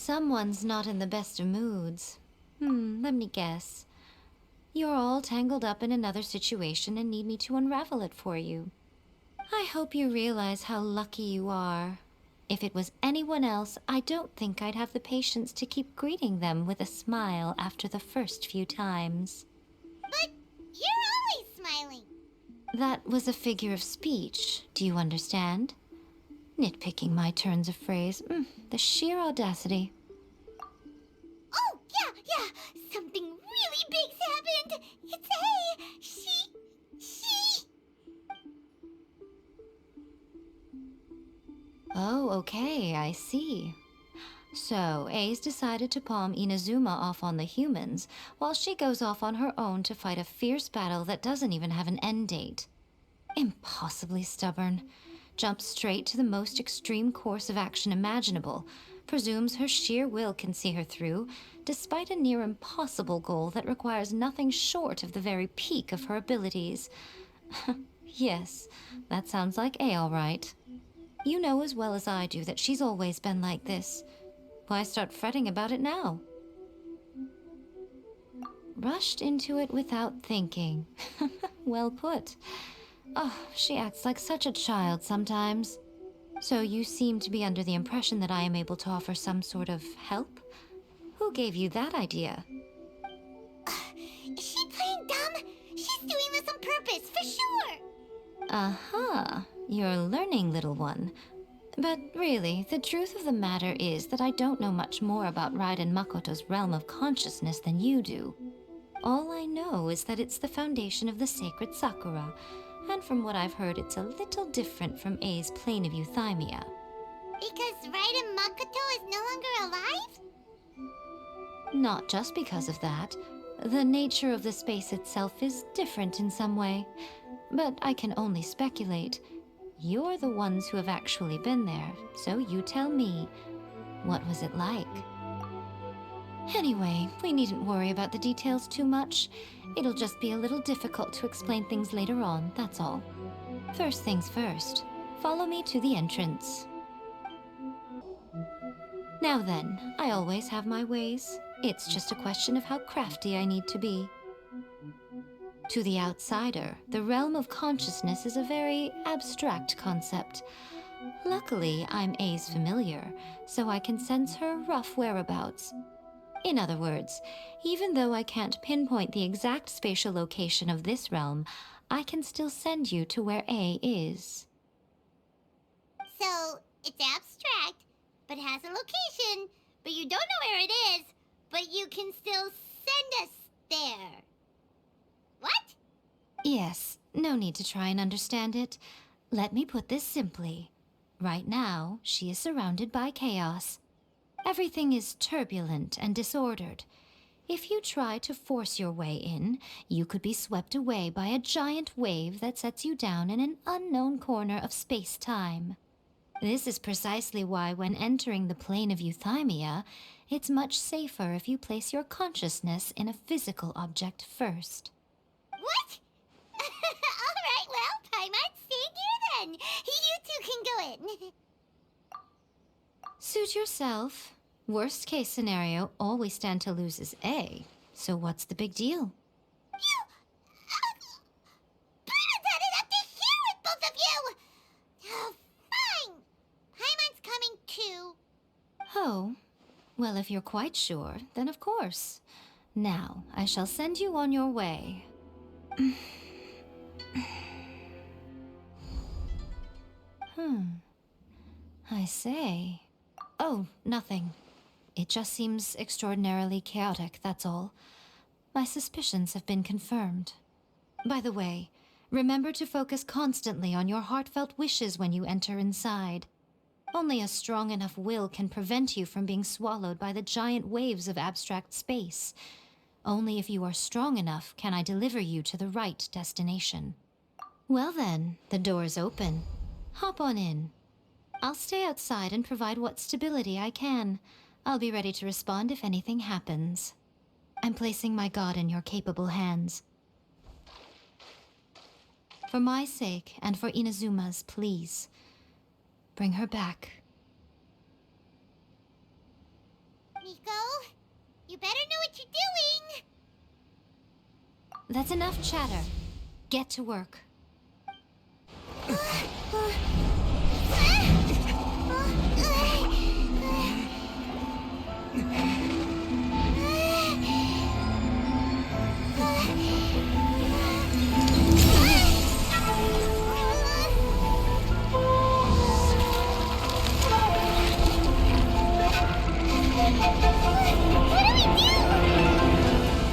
Someone's not in the best of moods. Let me guess. You're all tangled up in another situation and need me to unravel it for you. I hope you realize how lucky you are. If it was anyone else, I don't think I'd have the patience to keep greeting them with a smile after the first few times. But you're always smiling. That was a figure of speech, do you understand? Nitpicking my turns of phrase. The sheer audacity. Oh, yeah. Something really big's happened. It's A. She... Oh, okay, I see. So, A's decided to palm Inazuma off on the humans, while she goes off on her own to fight a fierce battle that doesn't even have an end date. Impossibly stubborn. Jumps straight to the most extreme course of action imaginable, presumes her sheer will can see her through, despite a near impossible goal that requires nothing short of the very peak of her abilities. Yes, that sounds like A all right. You know as well as I do that she's always been like this. Why start fretting about it now? Rushed into it without thinking. Well put. Oh, she acts like such a child sometimes. So you seem to be under the impression that I am able to offer some sort of help? Who gave you that idea? Is she playing dumb? She's doing this on purpose, for sure. Aha, you're learning, little one. But really, the truth of the matter is that I don't know much more about Raiden Makoto's realm of consciousness than you do. All I know is that it's the foundation of the sacred Sakura, and from what I've heard, it's a little different from A's plane of euthymia. Because Raiden Makoto is no longer alive? Not just because of that. The nature of the space itself is different in some way. But I can only speculate. You're the ones who have actually been there, so you tell me. What was it like? Anyway, we needn't worry about the details too much. It'll just be a little difficult to explain things later on, that's all. First things first, follow me to the entrance. Now then, I always have my ways. It's just a question of how crafty I need to be. To the outsider, the realm of consciousness is a very abstract concept. Luckily, I'm A's familiar, so I can sense her rough whereabouts. In other words, even though I can't pinpoint the exact spatial location of this realm, I can still send you to where A is. So, it's abstract, but has a location, but you don't know where it is, but you can still send us there. What? Yes, no need to try and understand it. Let me put this simply. Right now, she is surrounded by chaos. Everything is turbulent and disordered. If you try to force your way in, you could be swept away by a giant wave that sets you down in an unknown corner of space-time. This is precisely why when entering the plane of euthymia, it's much safer if you place your consciousness in a physical object first. What? Alright, well, Paimon, stay here then. You two can go in. Suit yourself. Worst case scenario, all we stand to lose is A. So what's the big deal? You... Paimon's had it up to here with both of you! Oh, fine. Paimon's coming too. Oh, well, if you're quite sure, then of course. Now, I shall send you on your way. I say. Oh, nothing. It just seems extraordinarily chaotic, that's all. My suspicions have been confirmed. By the way, remember to focus constantly on your heartfelt wishes when you enter inside. Only a strong enough will can prevent you from being swallowed by the giant waves of abstract space. Only if you are strong enough can I deliver you to the right destination. Well then, the door's open. Hop on in. I'll stay outside and provide what stability I can. I'll be ready to respond if anything happens. I'm placing my god in your capable hands. For my sake and for Inazuma's, please. Bring her back. better know what you're doing. That's enough chatter. Get to work.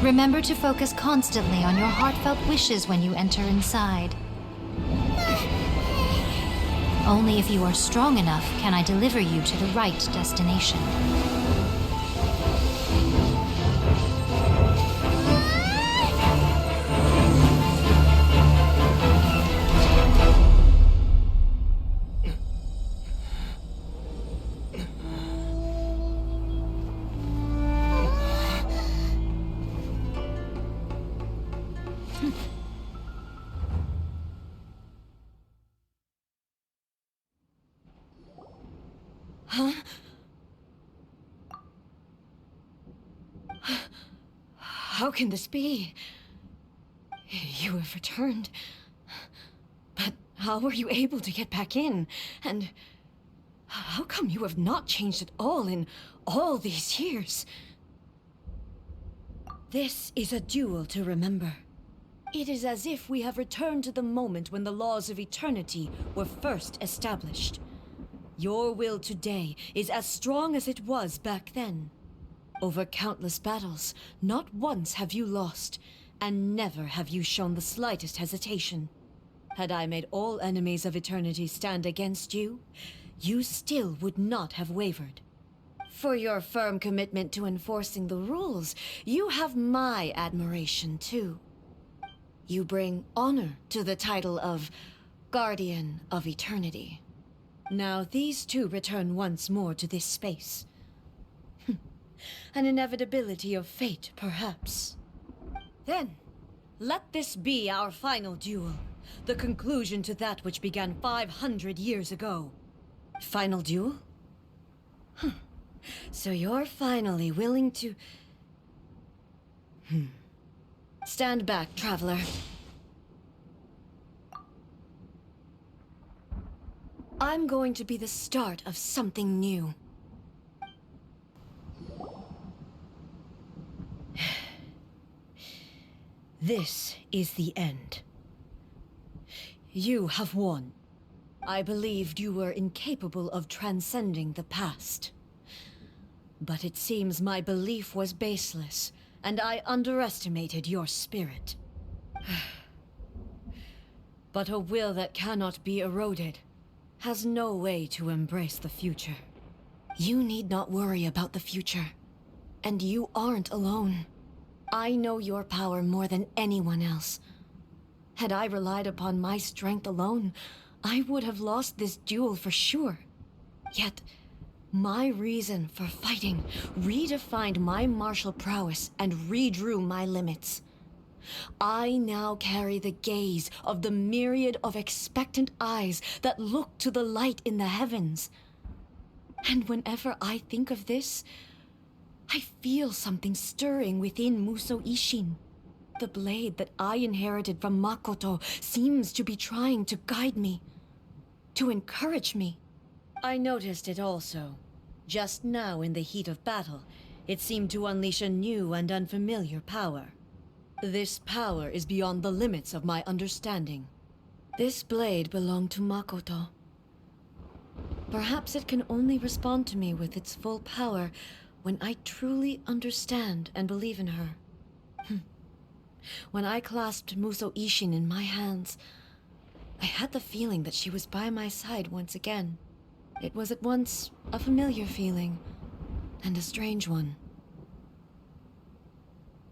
Remember to focus constantly on your heartfelt wishes when you enter inside. Only if you are strong enough can I deliver you to the right destination. Huh? How can this be? You have returned. But how were you able to get back in? And how come you have not changed at all in all these years? This is a duel to remember. It is as if we have returned to the moment when the laws of eternity were first established. Your will today is as strong as it was back then. Over countless battles, not once have you lost, and never have you shown the slightest hesitation. Had I made all enemies of eternity stand against you, you still would not have wavered. For your firm commitment to enforcing the rules, you have my admiration too. You bring honor to the title of Guardian of Eternity. Now these two return once more to this space. An inevitability of fate, perhaps. Then, let this be our final duel. The conclusion to that which began 500 years ago. Final duel? So you're finally willing to... Stand back, traveler. I'm going to be the start of something new. This is the end. You have won. I believed you were incapable of transcending the past. But it seems my belief was baseless, and I underestimated your spirit. But a will that cannot be eroded has no way to embrace the future. You need not worry about the future. And you aren't alone. I know your power more than anyone else. Had I relied upon my strength alone, I would have lost this duel for sure. Yet, my reason for fighting redefined my martial prowess and redrew my limits. I now carry the gaze of the myriad of expectant eyes that look to the light in the heavens. And whenever I think of this, I feel something stirring within Muso Ishin. The blade that I inherited from Makoto seems to be trying to guide me, to encourage me. I noticed it also. Just now in the heat of battle, it seemed to unleash a new and unfamiliar power. This power is beyond the limits of my understanding. This blade belonged to Makoto. Perhaps it can only respond to me with its full power when I truly understand and believe in her. When I clasped Muso Ishin in my hands, I had the feeling that she was by my side once again. It was at once a familiar feeling and a strange one.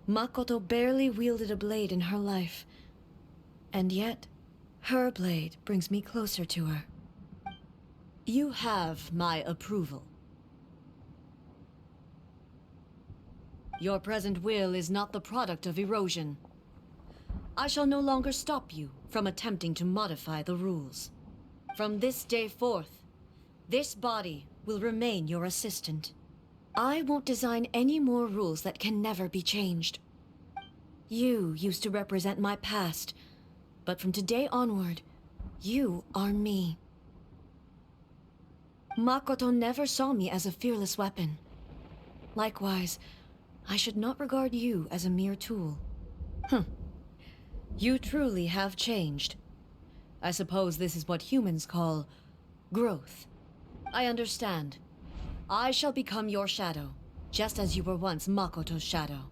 Makoto barely wielded a blade in her life, and yet her blade brings me closer to her. You have my approval. Your present will is not the product of erosion. I shall no longer stop you from attempting to modify the rules. From this day forth, this body will remain your assistant. I won't design any more rules that can never be changed. You used to represent my past, but from today onward, you are me. Makoto never saw me as a fearless weapon. Likewise, I should not regard you as a mere tool. You truly have changed. I suppose this is what humans call growth. I understand. I shall become your shadow, just as you were once Makoto's shadow.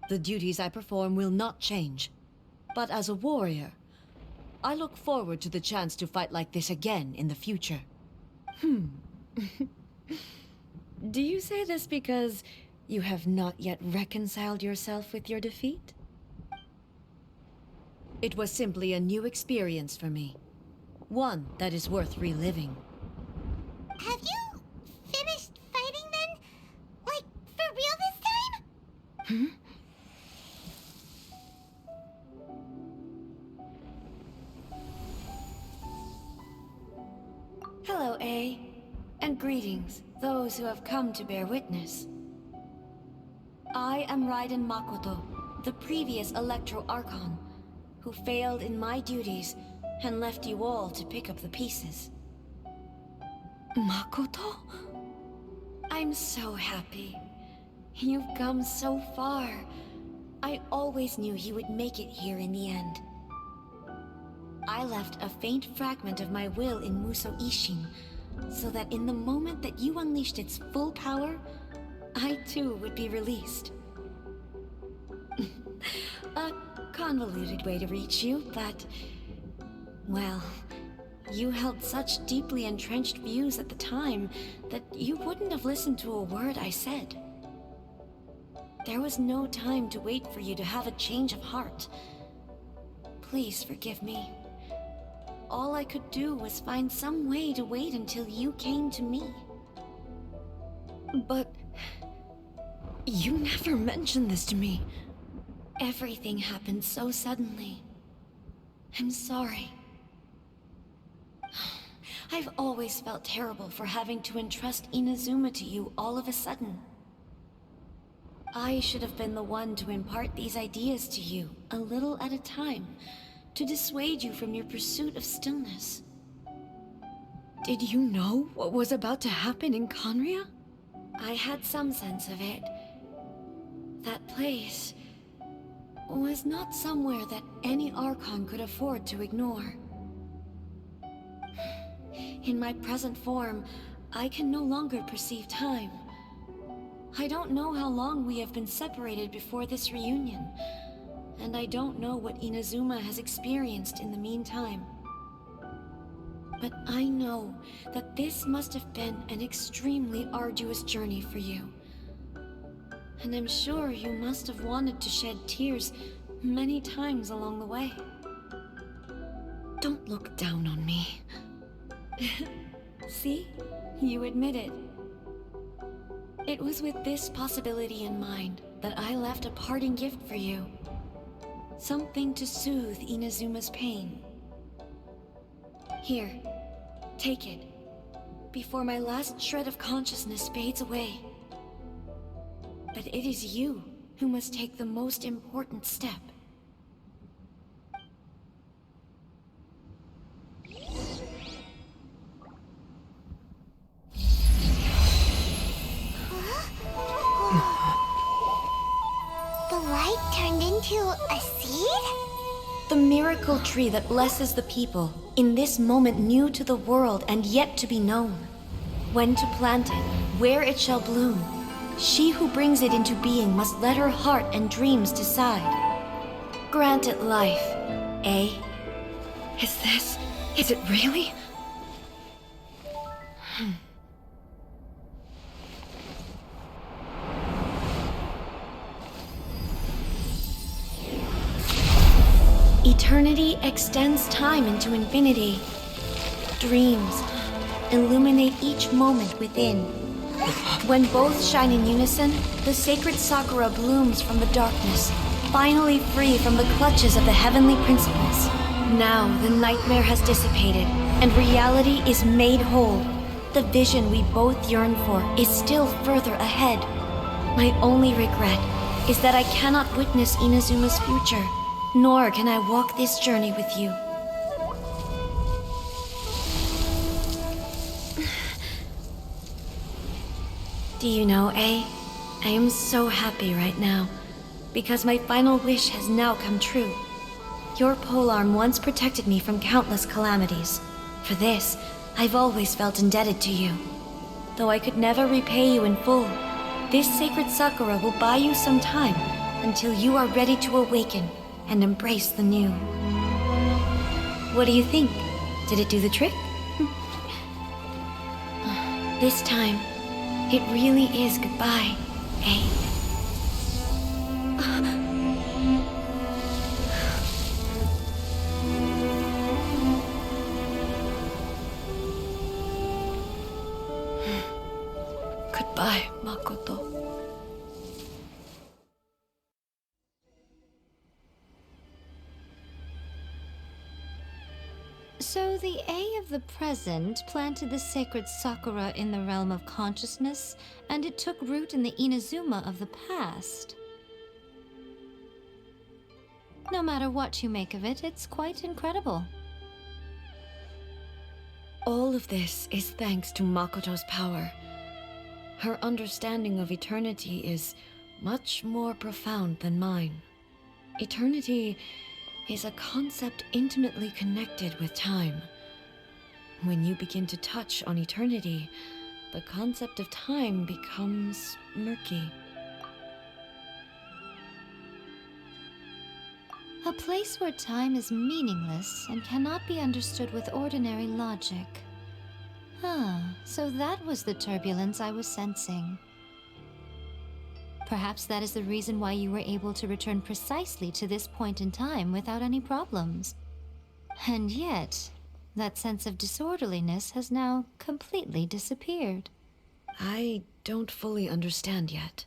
The duties I perform will not change. But as a warrior, I look forward to the chance to fight like this again in the future. Do you say this because you have not yet reconciled yourself with your defeat? It was simply a new experience for me. One that is worth reliving. Have you finished fighting then? Like, for real this time? Hello, A. And greetings, those who have come to bear witness. I am Raiden Makoto, the previous Electro Archon, who failed in my duties and left you all to pick up the pieces. Makoto? I'm so happy. You've come so far. I always knew you would make it here in the end. I left a faint fragment of my will in Muso Ishin, so that in the moment that you unleashed its full power, I too would be released. A convoluted way to reach you, but... well, you held such deeply entrenched views at the time that you wouldn't have listened to a word I said. There was no time to wait for you to have a change of heart. Please forgive me. All I could do was find some way to wait until you came to me. But... you never mentioned this to me. Everything happened so suddenly. I'm sorry. I've always felt terrible for having to entrust Inazuma to you all of a sudden. I should have been the one to impart these ideas to you, a little at a time, to dissuade you from your pursuit of stillness. Did you know what was about to happen in Conria? I had some sense of it. That place was not somewhere that any Archon could afford to ignore. In my present form, I can no longer perceive time. I don't know how long we have been separated before this reunion, and I don't know what Inazuma has experienced in the meantime. But I know that this must have been an extremely arduous journey for you. And I'm sure you must have wanted to shed tears many times along the way. Don't look down on me. See? You admit it. It was with this possibility in mind that I left a parting gift for you. Something to soothe Inazuma's pain. Here, take it, before my last shred of consciousness fades away. But it is you who must take the most important step. The light turned into a seed? The miracle tree that blesses the people, in this moment new to the world and yet to be known. When to plant it, where it shall bloom. She who brings it into being must let her heart and dreams decide. Grant it life, eh? Is it really? Eternity extends time into infinity. Dreams illuminate each moment within. When both shine in unison, the sacred Sakura blooms from the darkness, finally free from the clutches of the heavenly principles. Now the nightmare has dissipated, and reality is made whole. the vision we both yearn for is still further ahead. My only regret is that I cannot witness Inazuma's future, nor can I walk this journey with you. Do you know, A? I am so happy right now, because my final wish has now come true. Your polearm once protected me from countless calamities. For this, I've always felt indebted to you. Though I could never repay you in full, this sacred Sakura will buy you some time until you are ready to awaken and embrace the new. What do you think? Did it do the trick? This time, it really is goodbye, eh? Goodbye, Makoto. So the A of the present planted the sacred Sakura in the realm of consciousness, and it took root in the Inazuma of the past. No matter what you make of it, it's quite incredible. All of this is thanks to Makoto's power. Her understanding of eternity is much more profound than mine. Eternity is a concept intimately connected with time. When you begin to touch on eternity, the concept of time becomes murky. A place where time is meaningless and cannot be understood with ordinary logic. So that was the turbulence I was sensing. Perhaps that is the reason why you were able to return precisely to this point in time without any problems. And yet, that sense of disorderliness has now completely disappeared. I don't fully understand yet.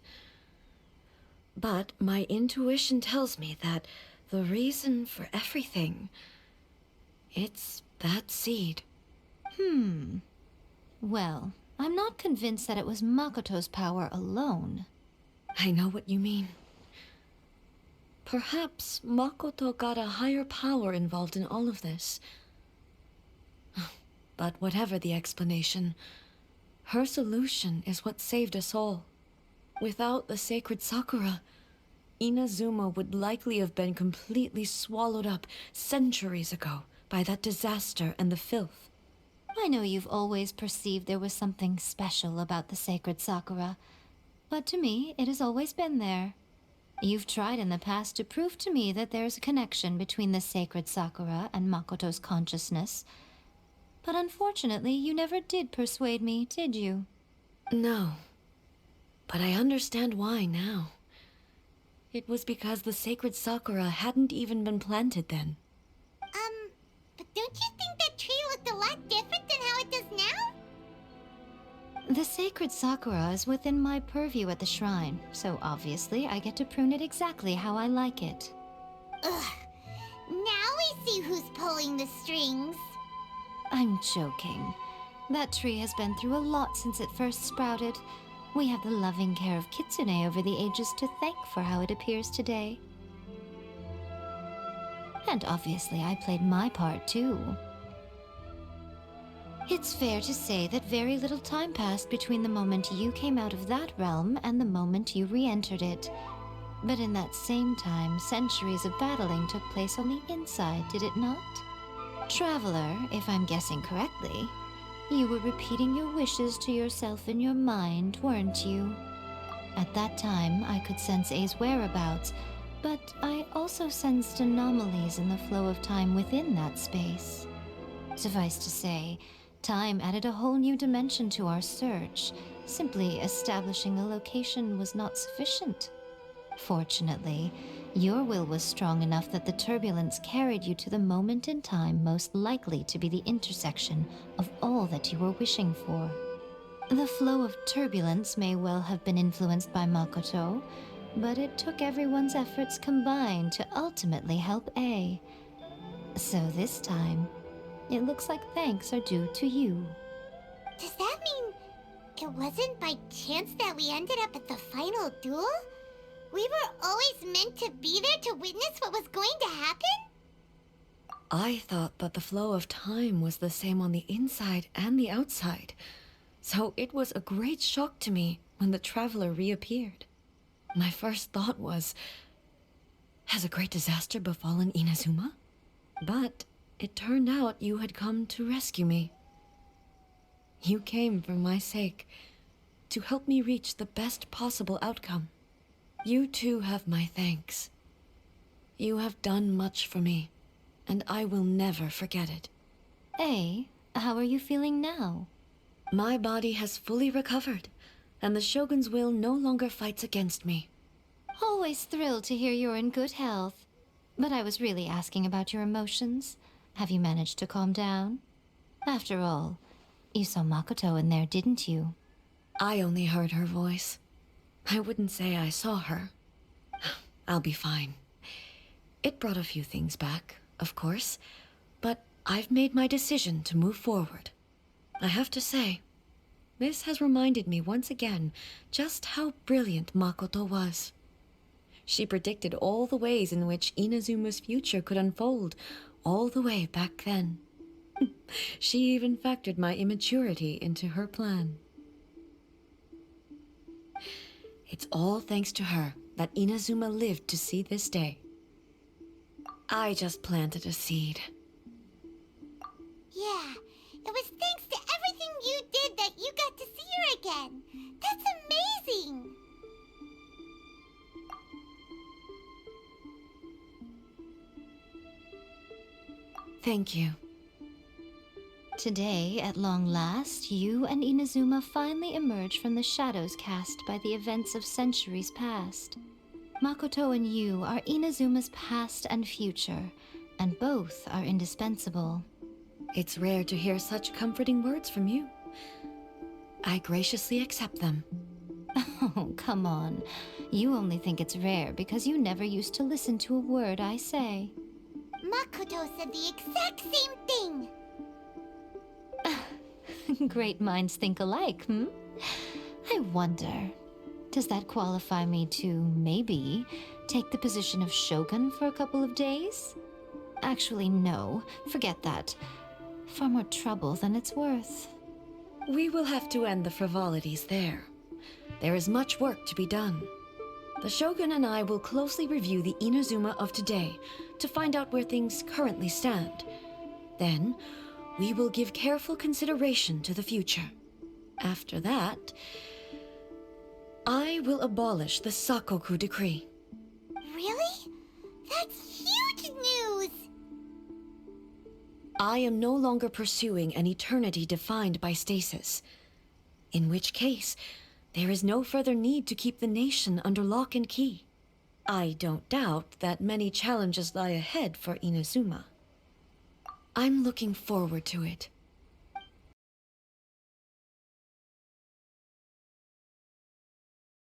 But my intuition tells me that the reason for everything, it's that seed. Well, I'm not convinced that it was Makoto's power alone. I know what you mean. Perhaps Makoto got a higher power involved in all of this. But whatever the explanation, her solution is what saved us all. Without the sacred Sakura, Inazuma would likely have been completely swallowed up centuries ago by that disaster and the filth. I know you've always perceived there was something special about the sacred Sakura, but to me, it has always been there. You've tried in the past to prove to me that there's a connection between the sacred Sakura and Makoto's consciousness, but unfortunately, you never did persuade me, did you? No, but I understand why now. It was because the sacred Sakura hadn't even been planted then. But don't you think that tree looked a lot different than how it does now? The sacred Sakura is within my purview at the shrine, so obviously I get to prune it exactly how I like it. Ugh. Now we see who's pulling the strings. I'm joking. That tree has been through a lot since it first sprouted. We have the loving care of Kitsune over the ages to thank for how it appears today. And obviously I played my part too. It's fair to say that very little time passed between the moment you came out of that realm and the moment you re-entered it. But in that same time, centuries of battling took place on the inside, did it not? Traveler, if I'm guessing correctly, you were repeating your wishes to yourself in your mind, weren't you? At that time, I could sense A's whereabouts, but I also sensed anomalies in the flow of time within that space. Suffice to say, time added a whole new dimension to our search. Simply establishing a location was not sufficient. Fortunately, your will was strong enough that the turbulence carried you to the moment in time most likely to be the intersection of all that you were wishing for. The flow of turbulence may well have been influenced by Makoto, but it took everyone's efforts combined to ultimately help A. So this time, it looks like thanks are due to you. Does that mean it wasn't by chance that we ended up at the final duel? We were always meant to be there to witness what was going to happen? I thought that the flow of time was the same on the inside and the outside, so it was a great shock to me when the traveler reappeared. My first thought was, has a great disaster befallen Inazuma? But it turned out you had come to rescue me. You came for my sake, to help me reach the best possible outcome. You too have my thanks. You have done much for me, and I will never forget it. Hey, how are you feeling now? My body has fully recovered, and the Shogun's will no longer fights against me. Always thrilled to hear you're in good health. But I was really asking about your emotions. Have you managed to calm down? After all, you saw Makoto in there, didn't you? I only heard her voice. I wouldn't say I saw her. I'll be fine. It brought a few things back, of course, but I've made my decision to move forward. I have to say, this has reminded me once again just how brilliant Makoto was. She predicted all the ways in which Inazuma's future could unfold, all the way back then. She even factored my immaturity into her plan. It's all thanks to her that Inazuma lived to see this day. I just planted a seed. Yeah, it was thanks to everything you did that you got to see her again. That's amazing! Thank you. Today, at long last, you and Inazuma finally emerge from the shadows cast by the events of centuries past. Makoto and you are Inazuma's past and future, and both are indispensable. It's rare to hear such comforting words from you. I graciously accept them. Oh, come on. You only think it's rare because you never used to listen to a word I say. Makoto said the exact same thing! Great minds think alike, hmm? I wonder, does that qualify me to, maybe, take the position of Shogun for a couple of days? Actually, no. Forget that. Far more trouble than it's worth. We will have to end the frivolities there. There is much work to be done. The Shogun and I will closely review the Inazuma of today to find out where things currently stand. Then, we will give careful consideration to the future. After that, I will abolish the Sakoku decree. Really? That's huge news! I am no longer pursuing an eternity defined by stasis. In which case, there is no further need to keep the nation under lock and key. I don't doubt that many challenges lie ahead for Inazuma. I'm looking forward to it.